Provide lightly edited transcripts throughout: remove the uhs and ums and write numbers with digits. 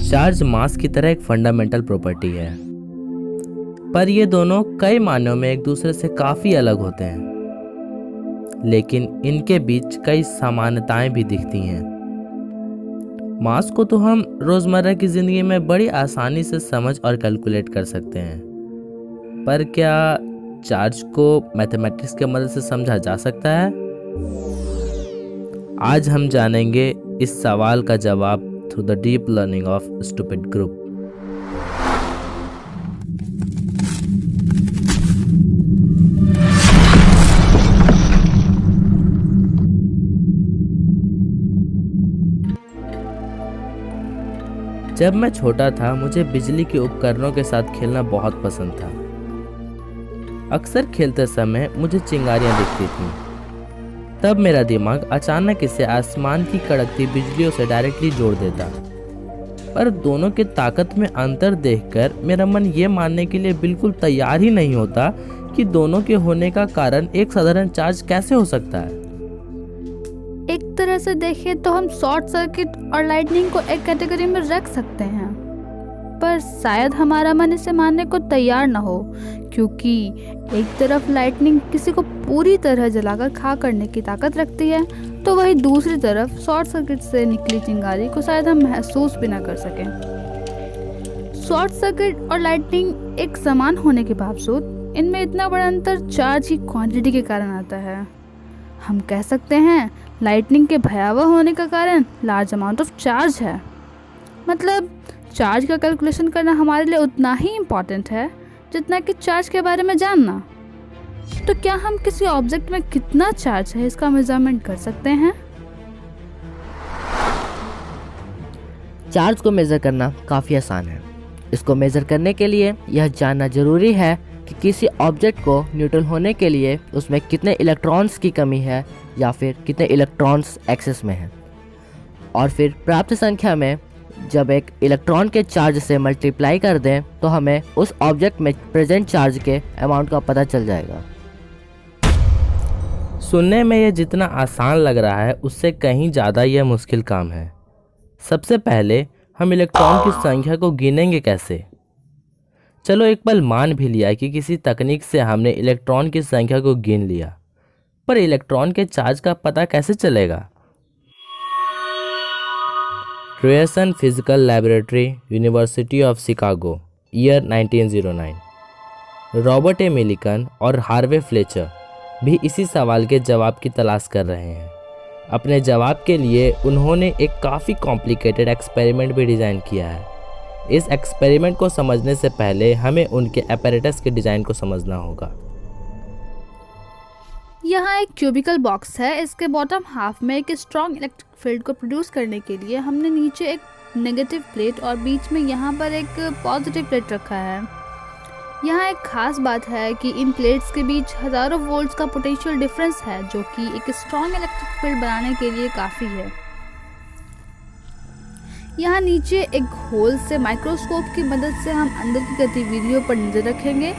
Charge मास की तरह एक फंडामेंटल प्रॉपर्टी है, पर ये दोनों कई मायनों में एक दूसरे से काफ़ी अलग होते हैं, लेकिन इनके बीच कई समानताएं भी दिखती हैं। मास को तो हम रोज़मर्रा की ज़िंदगी में बड़ी आसानी से समझ और कैलकुलेट कर सकते हैं, पर क्या चार्ज को मैथमेटिक्स की मदद से समझा जा सकता है? आज हम जानेंगे इस सवाल का जवाब through the deep learning of stupid group. जब मैं छोटा था मुझे बिजली के उपकरणों के साथ खेलना बहुत पसंद था। अक्सर खेलते समय मुझे चिंगारियां दिखती थीं। तब मेरा दिमाग अचानक इसे आसमान की कड़कती बिजलियों से डायरेक्टली जोड़ देता, पर दोनों की ताकत में अंतर देखकर मेरा मन ये मानने के लिए बिल्कुल तैयार ही नहीं होता कि दोनों के होने का कारण एक साधारण चार्ज कैसे हो सकता है। एक तरह से देखें तो हम शॉर्ट सर्किट और लाइटनिंग को एक कैटेगरी में रख सकते हैं, पर शायद हमारा मन इसे मानने को तैयार न हो, क्योंकि एक तरफ लाइटनिंग किसी को पूरी तरह जलाकर खाक करने की ताकत रखती है, तो वही दूसरी तरफ शॉर्ट सर्किट से निकली चिंगारी को शायद हम महसूस भी ना कर सकें। शॉर्ट सर्किट और लाइटनिंग एक समान होने के बावजूद इनमें इतना बड़ा अंतर चार्ज की क्वांटिटी के कारण आता है। हम कह सकते हैं लाइटनिंग के भयावह होने का कारण लार्ज अमाउंट ऑफ चार्ज है। मतलब चार्ज का कैलकुलेशन करना हमारे लिए उतना ही इम्पॉर्टेंट है जितना कि चार्ज के बारे में जानना। तो क्या हम किसी ऑब्जेक्ट में कितना चार्ज है इसका मेजरमेंट कर सकते हैं? चार्ज को मेज़र करना काफ़ी आसान है। इसको मेज़र करने के लिए यह जानना ज़रूरी है कि किसी ऑब्जेक्ट को न्यूट्रल होने के लिए उसमें कितने इलेक्ट्रॉन्स की कमी है या फिर कितने इलेक्ट्रॉन्स एक्सेस में हैं, और फिर प्राप्त संख्या में जब एक इलेक्ट्रॉन के चार्ज से मल्टीप्लाई कर दें तो हमें उस ऑब्जेक्ट में प्रेजेंट चार्ज के अमाउंट का पता चल जाएगा। सुनने में यह जितना आसान लग रहा है उससे कहीं ज़्यादा यह मुश्किल काम है। सबसे पहले हम इलेक्ट्रॉन की संख्या को गिनेंगे कैसे? चलो एक पल मान भी लिया कि किसी तकनीक से हमने इलेक्ट्रॉन की संख्या को गिन लिया, पर इलेक्ट्रॉन के चार्ज का पता कैसे चलेगा? Ryerson physical laboratory, university of Chicago, year 1909। Robert A Millikan और हार्वे फ्लेचर भी इसी सवाल के जवाब की तलाश कर रहे हैं। अपने जवाब के लिए उन्होंने एक काफ़ी कॉम्प्लिकेटेड एक्सपेरिमेंट भी डिज़ाइन किया है। इस एक्सपेरिमेंट को समझने से पहले हमें उनके apparatus के डिज़ाइन को समझना होगा। यहाँ एक क्यूबिकल बॉक्स है। इसके बॉटम हाफ में एक स्ट्रॉन्ग इलेक्ट्रिक फील्ड को प्रोड्यूस करने के लिए हमने नीचे एक नेगेटिव प्लेट और बीच में यहाँ पर एक पॉजिटिव प्लेट रखा है। यहाँ एक खास बात है कि इन प्लेट्स के बीच हज़ारों वोल्ट्स का पोटेंशियल डिफरेंस है, जो कि एक स्ट्रॉन्ग इलेक्ट्रिक फील्ड बनाने के लिए काफ़ी है। यहाँ नीचे एक होल से माइक्रोस्कोप की मदद से हम अंदर की गतिविधियों पर नज़र रखेंगे।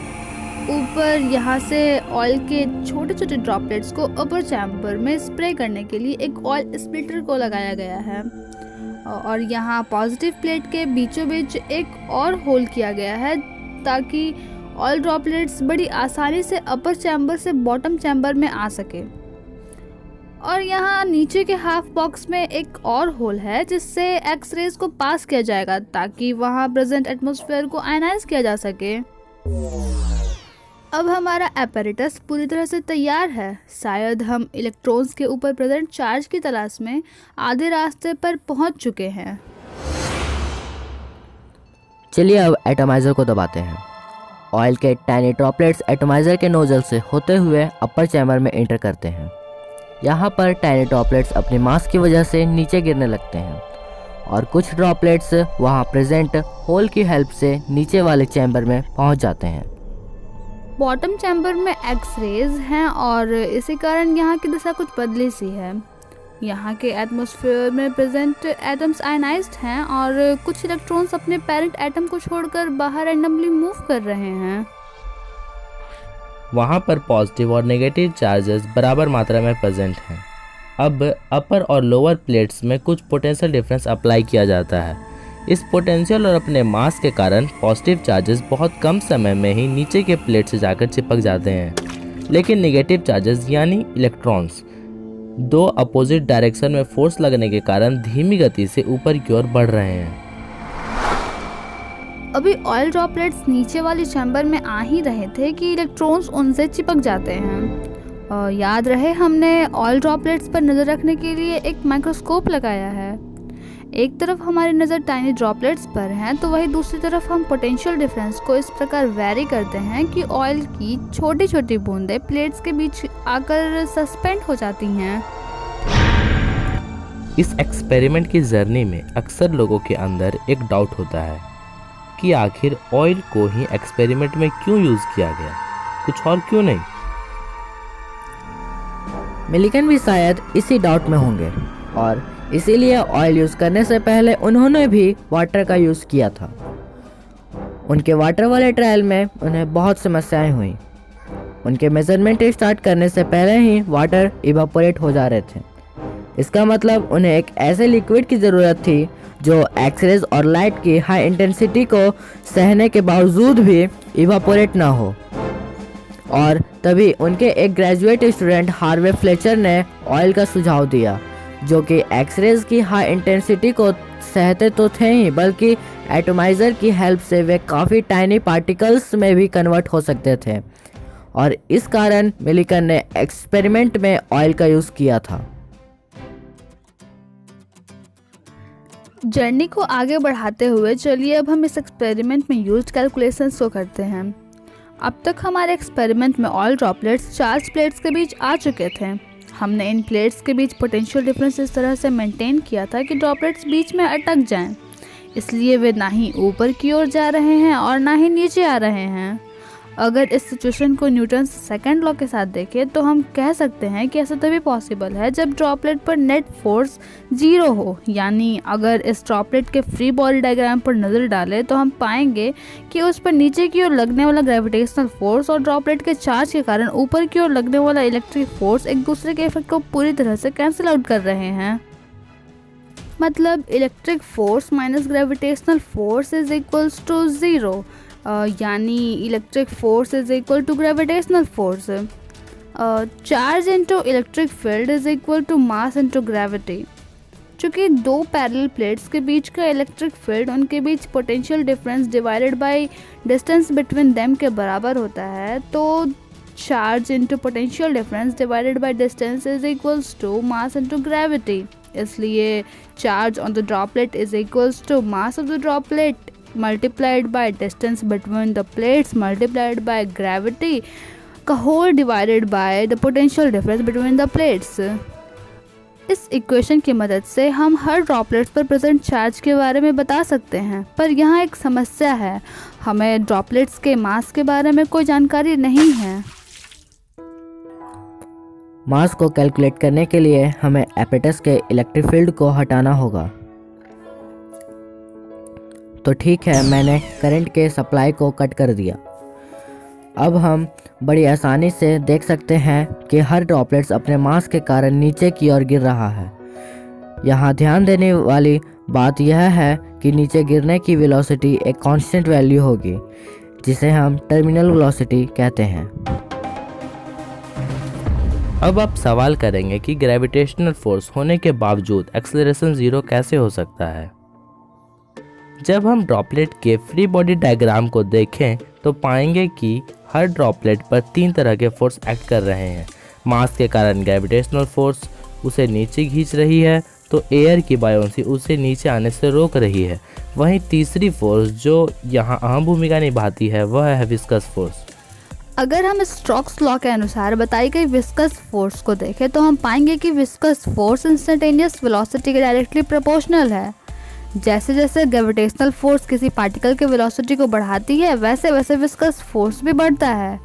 ऊपर यहाँ से ऑयल के छोटे छोटे ड्रॉपलेट्स को अपर चैम्बर में स्प्रे करने के लिए एक ऑयल स्प्लिटर को लगाया गया है, और यहाँ पॉजिटिव प्लेट के बीचों बीच एक और होल किया गया है ताकि ऑयल ड्रॉपलेट्स बड़ी आसानी से अपर चैम्बर से बॉटम चैम्बर में आ सके। और यहाँ नीचे के हाफ बॉक्स में एक और होल है जिससे एक्स रेज को पास किया जाएगा ताकि वहाँ प्रेजेंट एटमॉस्फेयर को आयनाइज किया जा सके। अब हमारा apparatus पूरी तरह से तैयार है। शायद हम इलेक्ट्रॉन्स के ऊपर प्रेजेंट चार्ज की तलाश में आधे रास्ते पर पहुँच चुके हैं। चलिए अब एटमाइज़र को दबाते हैं। ऑयल के टाइनी ड्रॉपलेट्स एटमाइज़र के नोजल से होते हुए अपर चैम्बर में एंटर करते हैं। यहाँ पर टाइनी ड्रॉपलेट्स अपनी मास की वजह से नीचे गिरने लगते हैं, और कुछ ड्रॉपलेट्स वहाँ प्रेजेंट होल की हेल्प से नीचे वाले चैम्बर में पहुँच जाते हैं। बॉटम चैम्बर में एक्स रेज हैं और इसी कारण यहाँ की दिशा कुछ बदली सी है। यहाँ के एटमॉस्फेयर में प्रेजेंट एटम्स आयनाइज्ड हैं और कुछ इलेक्ट्रॉन्स अपने पेरेंट एटम को छोड़कर बाहर रैंडमली मूव कर रहे हैं। वहाँ पर पॉजिटिव और नेगेटिव चार्जेस बराबर मात्रा में प्रेजेंट हैं। अब अपर और लोअर प्लेट्स में कुछ पोटेंशियल डिफरेंस अप्लाई किया जाता है। इस पोटेंशियल और अपने मास के कारण पॉजिटिव चार्जेस बहुत कम समय में ही नीचे के प्लेट से जाकर चिपक जाते हैं, लेकिन नेगेटिव चार्जेस यानी इलेक्ट्रॉन्स दो अपोजिट डायरेक्शन में फोर्स लगने के कारण धीमी गति से ऊपर की ओर बढ़ रहे हैं। अभी ऑयल ड्रॉपलेट्स नीचे वाली चैम्बर में आ ही रहे थे कि इलेक्ट्रॉन्स उनसे चिपक जाते हैं। याद रहे हमने ऑयल ड्रॉपलेट्स पर नज़र रखने के लिए एक माइक्रोस्कोप लगाया है। एक तरफ हमारी नज़र टाइनी ड्रॉपलेट्स पर है तो वही दूसरी तरफ हम पोटेंशियल डिफरेंस को इस प्रकार वैरी करते हैं कि ऑयल की छोटी छोटी बूंदें प्लेट्स के बीच आकर सस्पेंड हो जाती हैं। इस एक्सपेरिमेंट की जर्नी में अक्सर लोगों के अंदर एक डाउट होता है कि आखिर ऑयल को ही एक्सपेरिमेंट में क्यों यूज़ किया गया, कुछ और क्यों नहीं। मिलिकन भी शायद इसी डाउट में होंगे और इसीलिए ऑयल यूज़ करने से पहले उन्होंने भी वाटर का यूज़ किया था। उनके वाटर वाले ट्रायल में उन्हें बहुत समस्याएं हुई। उनके मेजरमेंट स्टार्ट करने से पहले ही वाटर इवापोरेट हो जा रहे थे। इसका मतलब उन्हें एक ऐसे लिक्विड की ज़रूरत थी जो एक्सरेज और लाइट की हाई इंटेंसिटी को सहने के बावजूद भी इवापोरेट ना हो। और तभी उनके एक ग्रेजुएट स्टूडेंट हार्वे फ्लेचर ने ऑयल का सुझाव दिया, जो कि एक्सरेज की हाई इंटेंसिटी को सहते तो थे ही बल्कि एटोमाइज़र की हेल्प से वे काफ़ी टाइनी पार्टिकल्स में भी कन्वर्ट हो सकते थे। और इस कारण मिलिकन ने एक्सपेरिमेंट में ऑयल का यूज़ किया था। जर्नी को आगे बढ़ाते हुए चलिए अब हम इस एक्सपेरिमेंट में यूज्ड कैलकुलेशंस को करते हैं। अब तक हमारे एक्सपेरिमेंट में ऑयल ड्रॉपलेट्स चार्ज प्लेट्स के बीच आ चुके थे। हमने इन प्लेट्स के बीच पोटेंशियल डिफरेंस इस तरह से मेंटेन किया था कि ड्रॉपलेट्स बीच में अटक जाएं, इसलिए वे ना ही ऊपर की ओर जा रहे हैं और ना ही नीचे आ रहे हैं। अगर इस सिचुएशन को न्यूटन सेकंड लॉ के साथ देखें तो हम कह सकते हैं कि ऐसा तभी पॉसिबल है जब ड्रॉपलेट पर नेट फोर्स 0 हो। यानी अगर इस ड्रॉपलेट के फ्री बॉडी डायग्राम पर नज़र डालें तो हम पाएंगे कि उस पर नीचे की ओर लगने वाला ग्रेविटेशनल फोर्स और ड्रॉपलेट के चार्ज के कारण ऊपर की ओर लगने वाला इलेक्ट्रिक फोर्स एक दूसरे के इफेक्ट को पूरी तरह से कैंसिल आउट कर रहे हैं। मतलब electric force minus gravitational force is equals to 0। यानी electric force is equal to gravitational force. Charge into electric field is equal to mass into gravity. चूँकि दो पैरेलल प्लेट्स के बीच का इलेक्ट्रिक फील्ड उनके बीच potential difference divided by distance between them के बराबर होता है, तो charge into potential difference divided by distance is equals to mass into gravity. इसलिए charge on the droplet is equals to mass of the droplet multiplied by distance between the plates multiplied by gravity का whole divided by the potential difference between the plates। इस equation की मदद से हम हर droplets पर present charge के बारे में बता सकते हैं, पर यहाँ एक समस्या है, हमें ड्रॉपलेट्स के मास के बारे में कोई जानकारी नहीं है। मास को कैलकुलेट करने के लिए हमें एपेटस के इलेक्ट्रिक फील्ड को हटाना होगा। तो ठीक है, मैंने करंट के सप्लाई को कट कर दिया। अब हम बड़ी आसानी से देख सकते हैं कि हर ड्रॉपलेट्स अपने मास के कारण नीचे की ओर गिर रहा है। यहाँ ध्यान देने वाली बात यह है कि नीचे गिरने की वेलोसिटी एक कांस्टेंट वैल्यू होगी, जिसे हम टर्मिनल वेलोसिटी कहते हैं। अब आप सवाल करेंगे कि ग्रेविटेशनल फोर्स होने के बावजूद एक्सेलरेशन 0 कैसे हो सकता है। जब हम ड्रॉपलेट के फ्री बॉडी डायग्राम को देखें तो पाएंगे कि हर ड्रॉपलेट पर 3 तरह के फोर्स एक्ट कर रहे हैं। मास के कारण ग्रेविटेशनल फोर्स उसे नीचे खींच रही है, तो एयर की बायोंसी उसे नीचे आने से रोक रही है। वहीं तीसरी फोर्स जो यहाँ अहम भूमिका निभाती है वह है विस्कस फोर्स। अगर हम स्टोक्स लॉ के अनुसार बताई गई विस्कस फोर्स को देखें तो हम पाएंगे कि विस्कस फोर्स इंस्टेंटेनियस वेलोसिटी के डायरेक्टली प्रोपोर्शनल है। जैसे जैसे ग्रेविटेशनल फोर्स किसी पार्टिकल के वेलोसिटी को बढ़ाती है, वैसे वैसे विस्कस फोर्स भी बढ़ता है।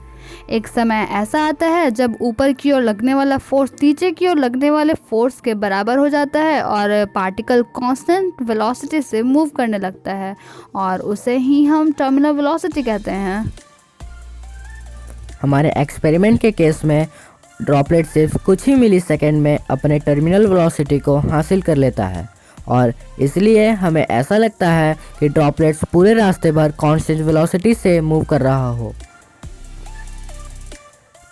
एक समय ऐसा आता है जब ऊपर की ओर लगने वाला फोर्स नीचे की ओर लगने वाले फोर्स के बराबर हो जाता है और पार्टिकल कांस्टेंट वेलोसिटी से मूव करने लगता है, और उसे ही हम टर्मिनल वेलोसिटी कहते हैं। हमारे एक्सपेरिमेंट के केस में ड्रॉपलेट सिर्फ कुछ ही मिलीसेकंड में अपने टर्मिनल वेलोसिटी को हासिल कर लेता है और इसलिए हमें ऐसा लगता है कि ड्रॉपलेट्स पूरे रास्ते भर कांस्टेंट वेलोसिटी से मूव कर रहा हो।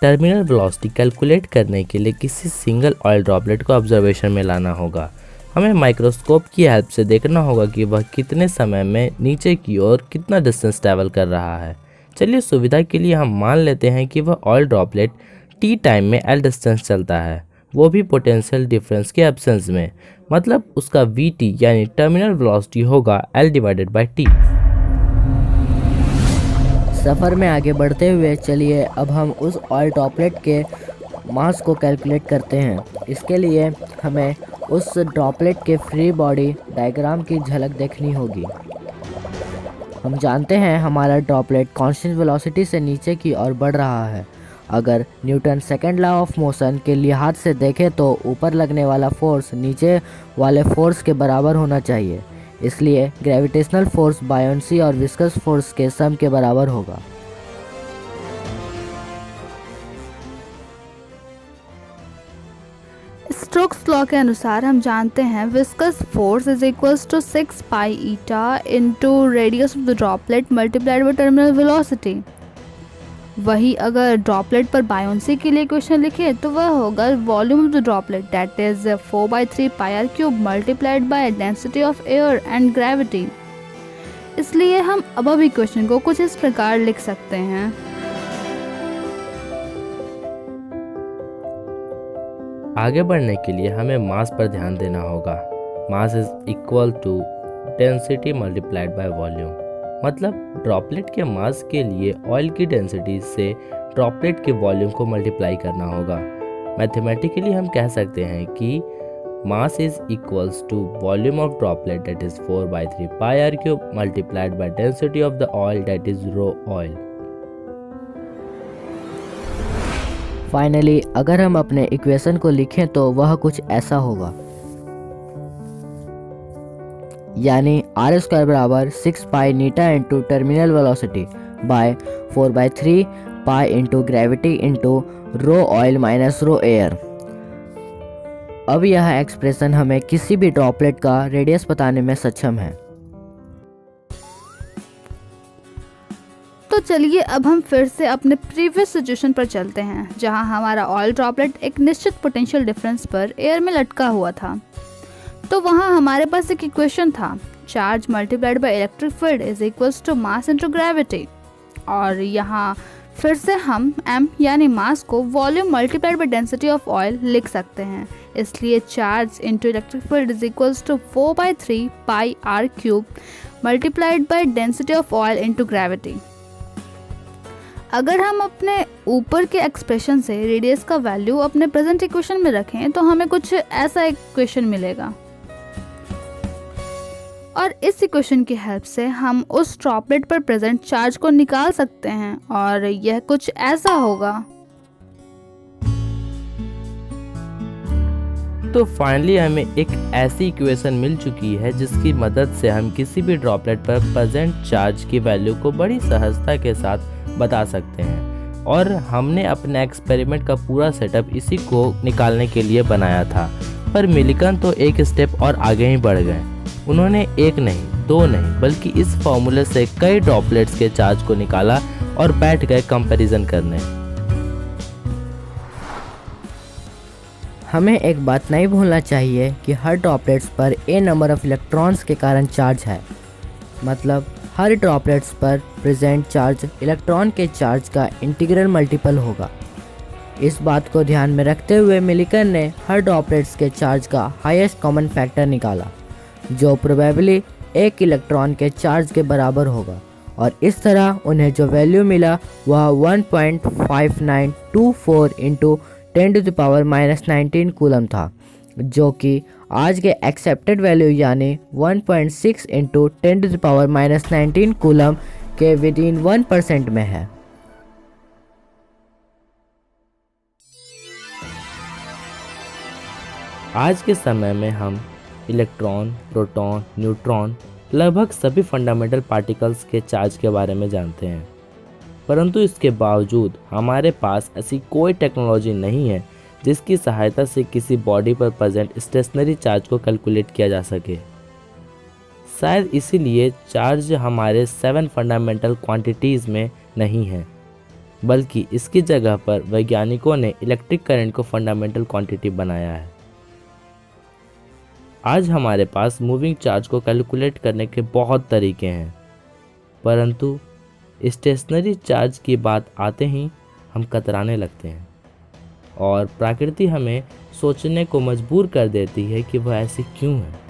टर्मिनल वेलोसिटी कैलकुलेट करने के लिए किसी सिंगल ऑयल ड्रॉपलेट को ऑब्जर्वेशन में लाना होगा। हमें माइक्रोस्कोप की हेल्प से देखना होगा कि वह कितने समय में नीचे की ओर कितना डिस्टेंस ट्रैवल कर रहा है। चलिए सुविधा के लिए हम मान लेते हैं कि वह ऑयल ड्रॉपलेट टी टाइम में एल डिस्टेंस चलता है, वो भी पोटेंशियल डिफरेंस के एब्सेंस में। मतलब उसका वी टी यानी टर्मिनल वेलोसिटी होगा एल डिवाइडेड बाई टी। सफ़र में आगे बढ़ते हुए चलिए अब हम उस ऑयल ड्रॉपलेट के मास को कैलकुलेट करते हैं। इसके लिए हमें उस ड्रॉपलेट के फ्री बॉडी डायग्राम की झलक देखनी होगी। हम जानते हैं हमारा ड्रॉपलेट कांस्टेंट वेलोसिटी से नीचे की ओर बढ़ रहा है। अगर Newton second law of motion के लिहाज से देखें तो ऊपर लगने वाला फोर्स नीचे वाले फोर्स के बराबर होना चाहिए, इसलिए ग्रेविटेशनल फोर्स बायोंसी और विस्कस फोर्स के सम के बराबर होगा। स्टोक्स लॉ के अनुसार हम जानते हैं viscous force is equals to 6 pi eta into radius of the droplet multiplied by terminal velocity. वही अगर ड्रॉपलेट पर बायोंसी के लिए इक्वेशन लिखे तो वह होगा volume of the droplet that is 4/3 pi R cube multiplied by density of air and gravity. इसलिए हम अब इक्वेशन को कुछ इस प्रकार लिख सकते हैं। आगे बढ़ने के लिए हमें मास पर ध्यान देना होगा। Mass is equal to density multiplied by volume. मतलब ड्रॉपलेट के मास के लिए ऑयल की डेंसिटी से ड्रॉपलेट के वॉल्यूम को मल्टीप्लाई करना होगा। मैथमेटिकली हम कह सकते हैं कि mass is equals to volume of droplet that is 4/3 pi R cube multiplied by density of the oil that is rho oil. Finally अगर हम अपने इक्वेशन को लिखें तो वह कुछ ऐसा होगा, यानी आर स्क्वायर बराबर 6 pi eta into terminal velocity by 4/3 pi into gravity into rho oil minus rho air. अब यह एक्सप्रेशन हमें किसी भी ड्रॉपलेट का रेडियस बताने में सक्षम है। तो चलिए अब हम फिर से अपने प्रीवियस सिचुएशन पर चलते हैं जहां हमारा ऑयल ड्रॉपलेट एक निश्चित पोटेंशियल डिफरेंस पर एयर में लटका हुआ था। तो वहां हमारे पास एक इक्वेशन था, charge multiplied by electric field is equals to mass into gravity. और यहाँ फिर से हम m यानी मास को volume multiplied by density of oil लिख सकते हैं। इसलिए charge into electric field is equals to 4/3 pi R cube multiplied by density of oil into gravity. अगर हम अपने ऊपर के एक्सप्रेशन से रेडियस का वैल्यू अपने प्रेजेंट इक्वेशन में रखें तो हमें कुछ ऐसा इक्वेशन मिलेगा। और इस इक्वेशन की हेल्प से हम उस ड्रॉपलेट पर प्रेजेंट चार्ज को निकाल सकते हैं और यह कुछ ऐसा होगा। तो फाइनली हमें एक ऐसी इक्वेशन मिल चुकी है जिसकी मदद से हम किसी भी ड्रॉपलेट पर प्रेजेंट चार्ज की वैल्यू को बड़ी सहजता के साथ बता सकते हैं। और हमने अपने एक्सपेरिमेंट का पूरा सेटअप इसी को निकालने के लिए बनाया था। पर मिलिकन तो एक स्टेप और आगे ही बढ़ गए। उन्होंने एक नहीं, दो नहीं, बल्कि इस फॉर्मूले से कई ड्रॉपलेट्स के चार्ज को निकाला और बैठ गए कंपैरिजन करने। हमें एक बात नहीं भूलना चाहिए कि हर ड्रॉपलेट्स पर a नंबर ऑफ इलेक्ट्रॉन्स के कारण चार्ज है। मतलब हर ड्रॉपलेट्स पर प्रेजेंट चार्ज इलेक्ट्रॉन के चार्ज का इंटीग्रल मल्टीपल होगा। इस बात को ध्यान में रखते हुए मिलिकन ने हर ड्रॉपलेट्स के चार्ज का हाईएस्ट कॉमन फैक्टर निकाला, जो प्रोबेबली एक इलेक्ट्रॉन के चार्ज के बराबर होगा। और इस तरह उन्हें जो वैल्यू मिला वह 1.5924 इंटू 10⁻⁻19 कूलम था, जो कि आज के एक्सेप्टेड वैल्यू यानी 1.6 इंटू 10⁻⁻19 कूलम के विदिन 1% में है। आज के समय में हम इलेक्ट्रॉन, प्रोटॉन, न्यूट्रॉन, लगभग सभी फंडामेंटल पार्टिकल्स के चार्ज के बारे में जानते हैं। परंतु इसके बावजूद हमारे पास ऐसी कोई टेक्नोलॉजी नहीं है जिसकी सहायता से किसी बॉडी पर प्रेजेंट स्टेशनरी चार्ज को कैलकुलेट किया जा सके। शायद इसीलिए चार्ज हमारे 7 फंडामेंटल क्वांटिटीज़ में नहीं है, बल्कि इसकी जगह पर वैज्ञानिकों ने इलेक्ट्रिक करंट को फंडामेंटल क्वांटिटी बनाया है। आज हमारे पास मूविंग चार्ज को कैलकुलेट करने के बहुत तरीके हैं, परंतु स्टेशनरी चार्ज की बात आते ही हम कतराने लगते हैं और प्रकृति हमें सोचने को मजबूर कर देती है कि वह ऐसी क्यों है।